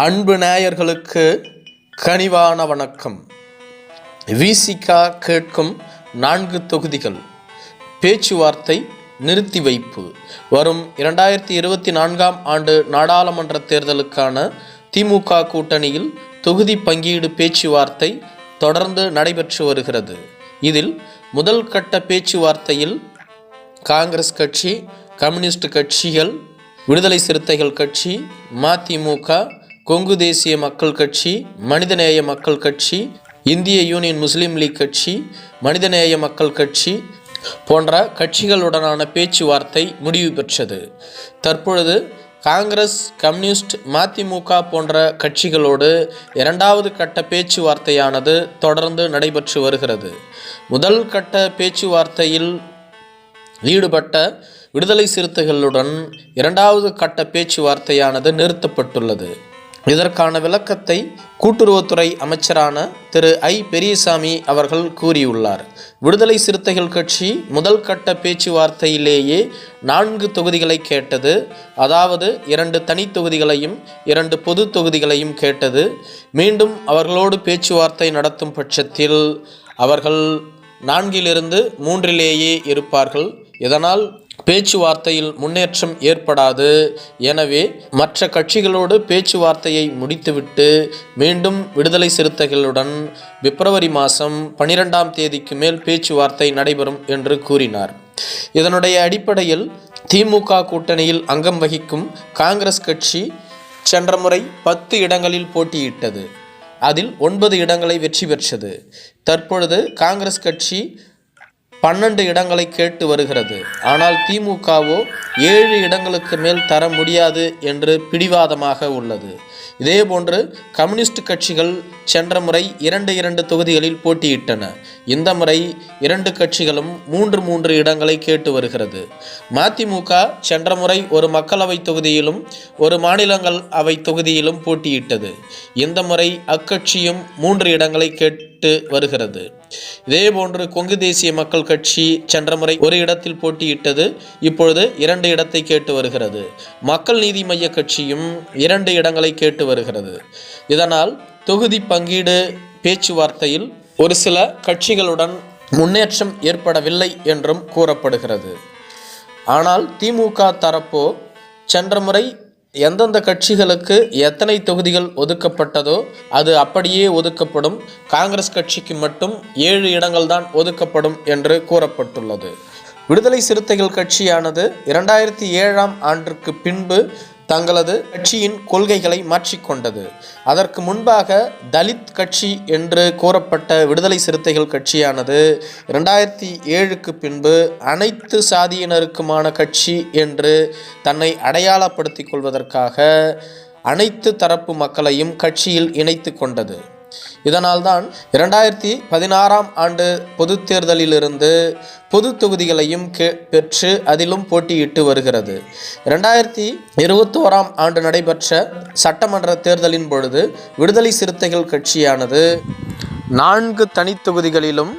அன்பு நேயர்களுக்கு கனிவான வணக்கம். விசிகா கேட்கும் 4 தொகுதிகள் பேச்சுவார்த்தை நிறுத்தி வைப்பு. வரும் 2024ஆம் ஆண்டு நாடாளுமன்ற தேர்தலுக்கான திமுக கூட்டணியில் தொகுதி பங்கீடு பேச்சுவார்த்தை தொடர்ந்து நடைபெற்று வருகிறது. இதில் முதல் கட்ட பேச்சுவார்த்தையில் காங்கிரஸ் கட்சி, கம்யூனிஸ்ட் கட்சிகள், விடுதலை சிறுத்தைகள் கட்சி, மதிமுக, கொங்கு தேசிய மக்கள் கட்சி, மனிதநேய மக்கள் கட்சி, இந்திய யூனியன் முஸ்லீம் லீக் கட்சி, மனிதநேய மக்கள் கட்சி போன்ற கட்சிகளுடனான பேச்சுவார்த்தை முடிவு பெற்றது. தற்பொழுது காங்கிரஸ், கம்யூனிஸ்ட், மதிமுக போன்ற கட்சிகளோடு 2வது கட்ட பேச்சுவார்த்தையானது தொடர்ந்து நடைபெற்று வருகிறது. முதல் கட்ட பேச்சுவார்த்தையில் ஈடுபட்ட விடுதலை சிறுத்தைகளுடன் 2வது கட்ட பேச்சுவார்த்தையானது நிறுத்தப்பட்டுள்ளது. இதற்கான விளக்கத்தை கூட்டுறவுத்துறை அமைச்சரான திரு பெரியசாமி அவர்கள் கூறியுள்ளார். விடுதலை சிறுத்தைகள் கட்சி முதல் கட்ட பேச்சுவார்த்தையிலேயே 4 தொகுதிகளை கேட்டது. அதாவது 2 தனி தொகுதிகளையும் 2 பொது தொகுதிகளையும் கேட்டது. மீண்டும் அவர்களோடு பேச்சுவார்த்தை நடத்தும் பட்சத்தில் அவர்கள் 4லிருந்து 3லேயே இருப்பார்கள். இதனால் பேச்சுவார்த்தையில் முன்னேற்றம் ஏற்படாது. எனவே மற்ற கட்சிகளோடு பேச்சுவார்த்தையை முடித்துவிட்டு மீண்டும் விடுதலை சிறுத்தைகளுடன் பிப்ரவரி மாதம் 12ஆம் தேதிக்கு மேல் பேச்சுவார்த்தை நடைபெறும் என்று கூறினார். இதனுடைய அடிப்படையில் திமுக கூட்டணியில் அங்கம் வகிக்கும் காங்கிரஸ் கட்சி சென்ற முறை 10 இடங்களில் போட்டியிட்டது. அதில் 9 இடங்களை வெற்றி பெற்றது. தற்பொழுது காங்கிரஸ் கட்சி 12 இடங்களை கேட்டு வருகிறது. ஆனால் திமுகவோ 7 இடங்களுக்கு மேல் தர முடியாது என்று பிடிவாதமாக உள்ளது. இதேபோன்று கம்யூனிஸ்ட் கட்சிகள் சென்ற முறை 2 தொகுதிகளில் போட்டியிட்டன. இந்த முறை 2 கட்சிகளும் 3 இடங்களை கேட்டு வருகிறது. மதிமுக சென்ற முறை ஒரு மக்களவை தொகுதியிலும் ஒரு மாநிலங்கள் அவை தொகுதியிலும் போட்டியிட்டது. இந்த முறை அக்கட்சியும் 3 இடங்களை கேட்டு வருகிறது. இதேபோன்று கொங்கு தேசிய மக்கள் கட்சி சென்ற முறை ஒரு இடத்தில் போட்டியிட்டது. இப்பொழுது 2 இடத்தை கேட்டு வருகிறது. மக்கள் நீதி மைய கட்சியும் 2 இடங்களை கேட்டு வருகிறது. இதனால் தொகுதி பங்கீடு பேச்சுவார்த்தையில் ஒரு சில கட்சிகளுடன் முன்னேற்றம் ஏற்படவில்லை என்றும் கூறப்படுகிறது. ஆனால் திமுக தரப்போ சென்ற முறை எந்தெந்த கட்சிகளுக்கு எத்தனை தொகுதிகள் ஒதுக்கப்பட்டதோ அது அப்படியே ஒதுக்கப்படும். காங்கிரஸ் கட்சிக்கு மட்டும் 7 இடங்கள் தான் ஒதுக்கப்படும் என்று கூறப்பட்டுள்ளது. விடுதலை சிறுத்தைகள் கட்சியானது 2007ஆம் ஆண்டிற்கு பின்பு தங்களது கட்சியின் கொள்கைகளை மாற்றிக்கொண்டது. அதற்கு முன்பாக தலித் கட்சி என்று கூறப்பட்ட விடுதலை சிறுத்தைகள் கட்சியானது 2007க்கு பின்பு அனைத்து சாதியினருக்குமான கட்சி என்று தன்னை அடையாளப்படுத்திக் கொள்வதற்காக அனைத்து தரப்பு மக்களையும் கட்சியில் இணைத்து கொண்டது. இதனால்தான் 2016ஆம் ஆண்டு பொது தேர்தலிலிருந்து பொது தொகுதிகளையும் பெற்று அதிலும் போட்டியிட்டு வருகிறது. 2021ஆம் ஆண்டு நடைபெற்ற சட்டமன்ற தேர்தலின் பொழுது விடுதலை சிறுத்தைகள் கட்சியானது 4 தனி தொகுதிகளிலும்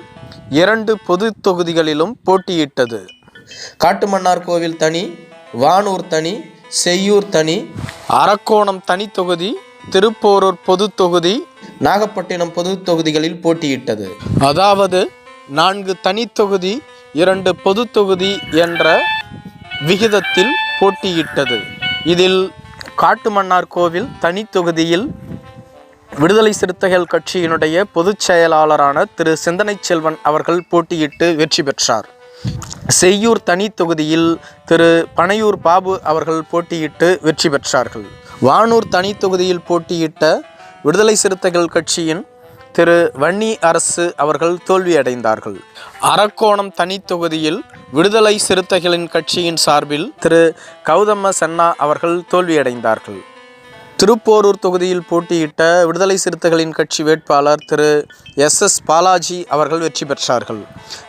2 பொது தொகுதிகளிலும் போட்டியிட்டது. காட்டுமன்னார் கோவில் தனி, வானூர் தனி, செய்யூர் தனி, அரக்கோணம் தனி தொகுதி, திருப்போரூர் பொது தொகுதி, நாகப்பட்டினம் பொது தொகுதிகளில் போட்டியிட்டது. அதாவது 4 தனி தொகுதி 2 பொது தொகுதி என்ற விகிதத்தில் போட்டியிட்டது. இதில் காட்டுமன்னார் கோவில் தனி தொகுதியில் விடுதலை சிறுத்தைகள் கட்சியினுடைய பொதுச் செயலாளரான திரு சிந்தனை செல்வன் அவர்கள் போட்டியிட்டு வெற்றி பெற்றார். செய்யூர் தனி தொகுதியில் திரு பனையூர் பாபு அவர்கள் போட்டியிட்டு வெற்றி பெற்றார்கள். வானூர் தனி தொகுதியில் போட்டியிட்ட விடுதலை சிறுத்தைகள் கட்சியின் திரு வன்னி அரசு அவர்கள் தோல்வியடைந்தார்கள். அரக்கோணம் தனி தொகுதியில் விடுதலை சிறுத்தைகளின் கட்சியின் சார்பில் திரு கௌதம சன்னா அவர்கள் தோல்வியடைந்தார்கள். திருப்போரூர் தொகுதியில் போட்டியிட்ட விடுதலை சிறுத்தைகளின் கட்சி வேட்பாளர் திரு SS பாலாஜி அவர்கள் வெற்றி பெற்றார்கள்.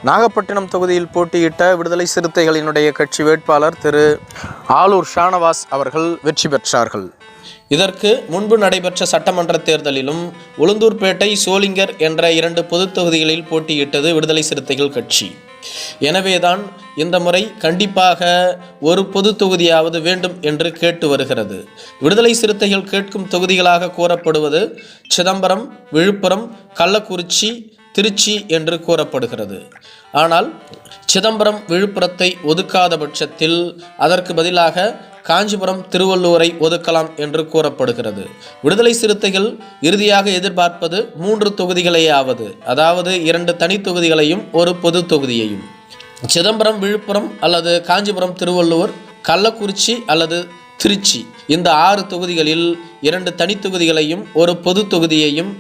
நாகப்பட்டினம் தொகுதியில் போட்டியிட்ட விடுதலை சிறுத்தைகளினுடைய கட்சி வேட்பாளர் திரு ஆலூர் ஷானவாஸ் அவர்கள் வெற்றி பெற்றார்கள். இதற்கு முன்பு நடைபெற்ற சட்டமன்ற தேர்தலிலும் உளுந்தூர்பேட்டை, சோளிங்கர் என்ற 2 பொது தொகுதிகளில் போட்டியிட்டது விடுதலை சிறுத்தைகள் கட்சி. எனவேதான் இந்த முறை கண்டிப்பாக ஒரு பொது தொகுதியாவது வேண்டும் என்று கேட்டு வருகிறது. விடுதலை சிறுத்தைகள் கேட்கும் தொகுதிகளாக கூறப்படுவது சிதம்பரம், விழுப்புரம், கள்ளக்குறிச்சி, திருச்சி என்று கூறப்படுகிறது. ஆனால் சிதம்பரம், விழுப்புரத்தை ஒதுக்காத பட்சத்தில் அதற்கு பதிலாக காஞ்சிபுரம், திருவள்ளூரை ஒதுக்கலாம் என்று கூறப்படுகிறது. விடுதலை சிறுத்தைகள் இறுதியாக எதிர்பார்ப்பது 3 தொகுதிகளையாவது, அதாவது 2 தனி தொகுதிகளையும் ஒரு பொது தொகுதியையும். சிதம்பரம், விழுப்புரம் அல்லது காஞ்சிபுரம், திருவள்ளூர், கள்ளக்குறிச்சி அல்லது திருச்சி இந்த 6 தொகுதிகளில் 2 தனி தொகுதிகளையும் ஒரு பொது தொகுதியையும்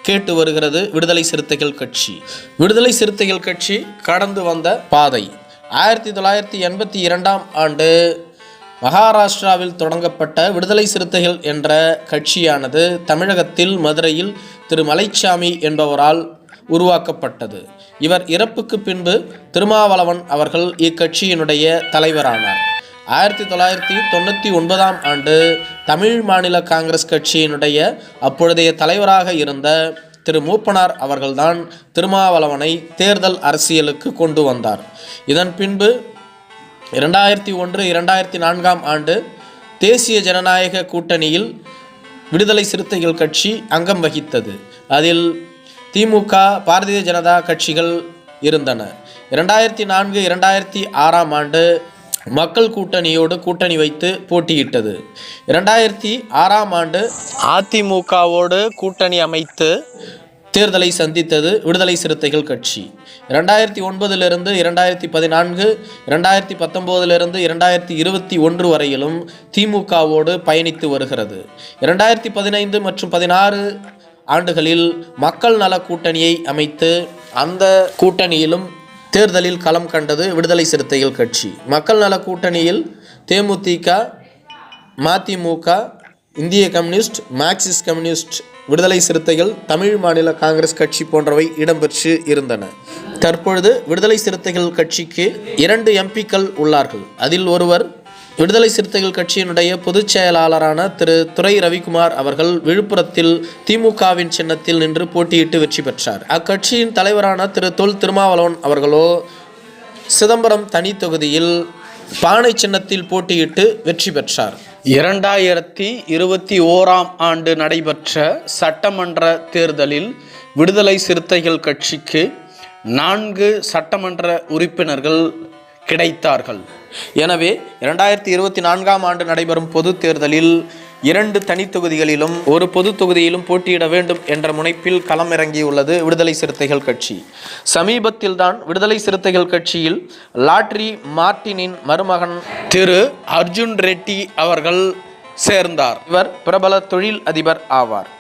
கேட்டு வருகிறது விடுதலை சிறுத்தைகள் கட்சி. விடுதலை சிறுத்தைகள் கட்சி கடந்து வந்த பாதை 1982ஆம் ஆண்டு மகாராஷ்டிராவில் தொடங்கப்பட்ட விடுதலை சிறுத்தைகள் என்ற கட்சியானது தமிழகத்தில் மதுரையில் திரு மலைச்சாமி என்பவரால் உருவாக்கப்பட்டது. இவர் இறப்புக்கு பின்பு திருமாவளவன் அவர்கள் இக்கட்சியினுடைய தலைவரானார். 1999ஆம் ஆண்டு தமிழ் மாநில காங்கிரஸ் கட்சியினுடைய அப்பொழுதைய தலைவராக இருந்த திரு மூப்பனார் அவர்கள்தான் திருமாவளவனை தேர்தல் அரசியலுக்கு கொண்டு வந்தார். இதன் பின்பு 2001-2004ஆம் ஆண்டு தேசிய ஜனநாயக கூட்டணியில் விடுதலை சிறுத்தைகள் கட்சி அங்கம் வகித்தது. அதில் திமுக, பாரதிய ஜனதா கட்சிகள் இருந்தன. 2004-2006ஆம் ஆண்டு மக்கள் கூட்டணியோடு கூட்டணி வைத்து போட்டியிட்டது. 2006ஆம் ஆண்டு அதிமுகவோடு கூட்டணி அமைத்து தேர்தலை சந்தித்தது விடுதலை சிறுத்தைகள் கட்சி. 2009 2014, 2019 2021 வரையிலும் திமுகவோடு பயணித்து வருகிறது. 2015 மற்றும் 2016 ஆண்டுகளில் மக்கள் நல கூட்டணியை அமைத்து அந்த கூட்டணியிலும் தேர்தலில் களம் கண்டது விடுதலை சிறுத்தைகள் கட்சி. மக்கள் நல கூட்டணியில் தேமுதிக, மதிமுக, இந்திய கம்யூனிஸ்ட், மார்க்சிஸ்ட் கம்யூனிஸ்ட், விடுதலை சிறுத்தைகள், தமிழ் மாநில காங்கிரஸ் கட்சி போன்றவை இடம்பெற்று இருந்தன. தற்பொழுது விடுதலை சிறுத்தைகள் கட்சிக்கு 2 எம்பிக்கள் உள்ளார்கள். அதில் ஒருவர் விடுதலை சிறுத்தைகள் கட்சியினுடைய பொதுச் செயலாளரான திரு துரை ரவிக்குமார் அவர்கள் விழுப்புரத்தில் திமுகவின் சின்னத்தில் நின்று போட்டியிட்டு வெற்றி பெற்றார். அக்கட்சியின் தலைவரான திரு தொல் திருமாவளவன் அவர்களோ சிதம்பரம் தனி தொகுதியில் பானை சின்னத்தில் போட்டியிட்டு வெற்றி பெற்றார். 2021ஆம் ஆண்டு நடைபெற்ற சட்டமன்ற தேர்தலில் விடுதலை சிறுத்தைகள் கட்சிக்கு 4 சட்டமன்ற உறுப்பினர்கள் கிடைத்தார்கள். எனவே 2024ஆம் ஆண்டு நடைபெறும் பொது தேர்தலில் 2 தனி தொகுதிகளிலும் ஒரு பொது தொகுதியிலும் போட்டியிட வேண்டும் என்ற முனைப்பில் களமிறங்கியுள்ளது விடுதலை சிறுத்தைகள் கட்சி. சமீபத்தில் தான் விடுதலை சிறுத்தைகள் கட்சியில் லாட்ரி மார்டினின் மருமகன் திரு அர்ஜுன் ரெட்டி அவர்கள் சேர்ந்தார். இவர் பிரபல தொழில் அதிபர் ஆவார்.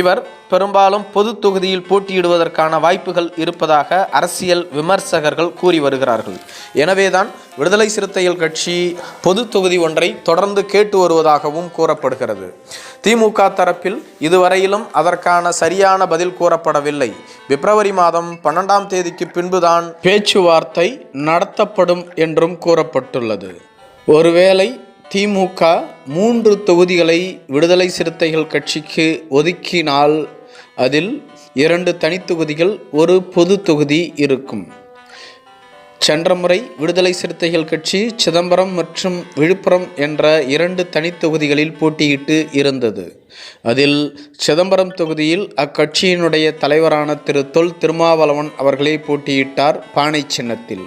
இவர் பெரும்பாலும் பொது தொகுதியில் போட்டியிடுவதற்கான வாய்ப்புகள் இருப்பதாக அரசியல் விமர்சகர்கள் கூறி வருகிறார்கள். எனவேதான் விடுதலை சிறுத்தைகள் கட்சி பொது தொகுதி ஒன்றை தொடர்ந்து கேட்டு வருவதாகவும் கூறப்படுகிறது. திமுக தரப்பில் இதுவரையிலும் அதற்கான சரியான பதில் கூறப்படவில்லை. பிப்ரவரி மாதம் 12ஆம் தேதிக்கு பின்புதான் பேச்சுவார்த்தை நடத்தப்படும் என்றும் கூறப்பட்டுள்ளது. ஒருவேளை திமுக 3 தொகுதிகளை விடுதலை சிறுத்தைகள் கட்சிக்கு ஒதுக்கினால் அதில் 2 தனி தொகுதிகள், ஒரு பொது தொகுதி இருக்கும். சென்ற முறை விடுதலை சிறுத்தைகள் கட்சி சிதம்பரம் மற்றும் விழுப்புரம் என்ற 2 தனி தொகுதிகளில் போட்டியிட்டு இருந்தது. அதில் சிதம்பரம் தொகுதியில் அக்கட்சியினுடைய தலைவரான திரு தொல் திருமாவளவன் அவர்களே போட்டியிட்டார் பானை சின்னத்தில்.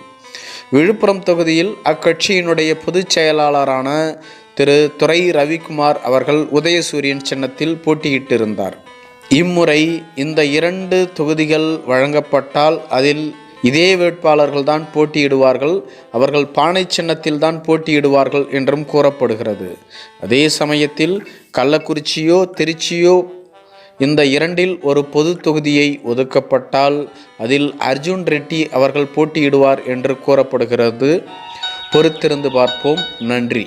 விழுப்புரம் தொகுதியில் அக்கட்சியினுடைய பொதுச் செயலாளரான திரு துரை ரவிக்குமார் அவர்கள் உதயசூரியன் சின்னத்தில் போட்டியிட்டிருந்தார். இம்முறை இந்த 2 தொகுதிகள் வழங்கப்பட்டால் அதில் இதே வேட்பாளர்கள் தான் போட்டியிடுவார்கள், அவர்கள் பானை சின்னத்தில் தான் போட்டியிடுவார்கள் என்றும் கூறப்படுகிறது. அதே சமயத்தில் கள்ளக்குறிச்சியோ திருச்சியோ இந்த 2இல் ஒரு பொது தொகுதியை ஒதுக்கப்பட்டால் அதில் அர்ஜுன் ரெட்டி அவர்கள் போட்டியிடுவார் என்று கூறப்படுகிறது. பொறுத்திருந்து பார்ப்போம். நன்றி.